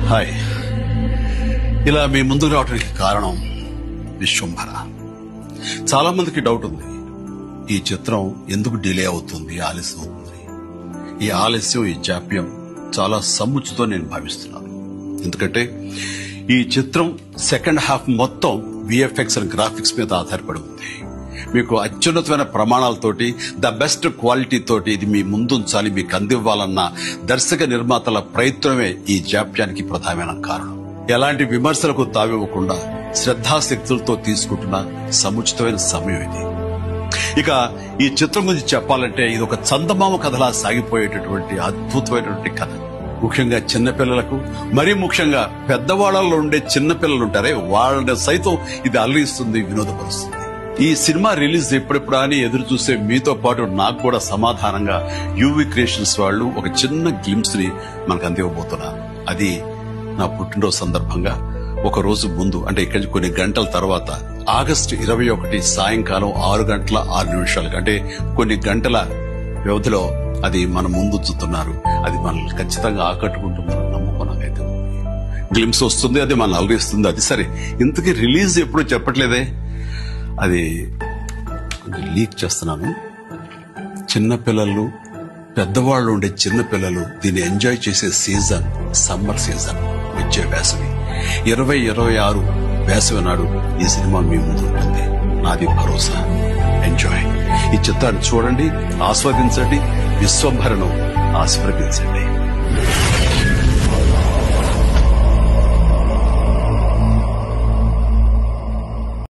Hi, ఇలా మీ ముందుకు రావడానికి కారణం విశ్వంభర. చాలా మందికి డౌట్ ఉంది, ఈ చిత్రం ఎందుకు డిలే అవుతుంది, ఆలస్యం అవుతుంది. ఈ ఆలస్యం, ఈ జాప్యం చాలా సముచితో నేను భావిస్తున్నాను. ఎందుకంటే ఈ చిత్రం సెకండ్ హాఫ్ మొత్తం విఎఫ్ఎక్స్ అండ్ గ్రాఫిక్స్ మీద ఆధారపడి ఉంది. మీకు అత్యున్నతమైన ప్రమాణాలతోటి, ద బెస్ట్ క్వాలిటీ తోటి ఇది మీ ముందుంచాలి, మీకు అందివ్వాలన్న దర్శక నిర్మాతల ప్రయత్నమే ఈ జాప్యానికి ప్రధానమైన కారణం. ఎలాంటి విమర్శలకు తావివ్వకుండా శ్రద్ధాశక్తులతో తీసుకుంటున్న సముచితమైన సమయం ఇది. ఇక ఈ చిత్రం గురించి చెప్పాలంటే ఇది ఒక చందమామ కథలా సాగిపోయేటటువంటి అద్భుతమైనటువంటి కథ. ముఖ్యంగా చిన్నపిల్లలకు, మరీ ముఖ్యంగా పెద్దవాళ్లలో ఉండే చిన్నపిల్లలు ఉంటారే, వాళ్ళని సైతం ఇది అలరిస్తుంది, వినోదపరుస్తుంది. ఈ సినిమా రిలీజ్ ఎప్పుడెప్పుడా అని ఎదురు చూసే మీతో పాటు నాకు కూడా సమాధానంగా యూవి క్రియేషన్స్ వాళ్ళు ఒక చిన్న గ్లింప్స్ ని మనకు అందివ్వబోతున్నారు. అది నా పుట్టినరోజు సందర్భంగా ఒక రోజు ముందు, అంటే ఇక్కడి కొన్ని గంటల తర్వాత ఆగస్టు 21 సాయంకాలం 6:06 అంటే కొన్ని గంటల వ్యవధిలో అది మన ముందుంచుతున్నారు. అది మనల్ని ఖచ్చితంగా ఆకట్టుకుంటుందని నమ్మకం నాకైతే ఉంది. గ్లింప్స్ వస్తుంది, అది మనల్ని అలరిస్తుంది. అది సరే, ఇంతకీ రిలీజ్ ఎప్పుడు చెప్పట్లేదే, అది లీక్ చేస్తున్నాను. చిన్నపిల్లలు, పెద్దవాళ్ళు ఉండే చిన్నపిల్లలు దీన్ని ఎంజాయ్ చేసే సీజన్ సమ్మర్ సీజన్, వచ్చే వేసవి 2026 వేసవి నాడు ఈ సినిమా మీ ముందు ఉంటుంది. నాది భరోసా. ఎంజాయ్. ఈ చిత్రాన్ని చూడండి, ఆస్వాదించండి, విశ్వంభరను ఆస్వాదించండి.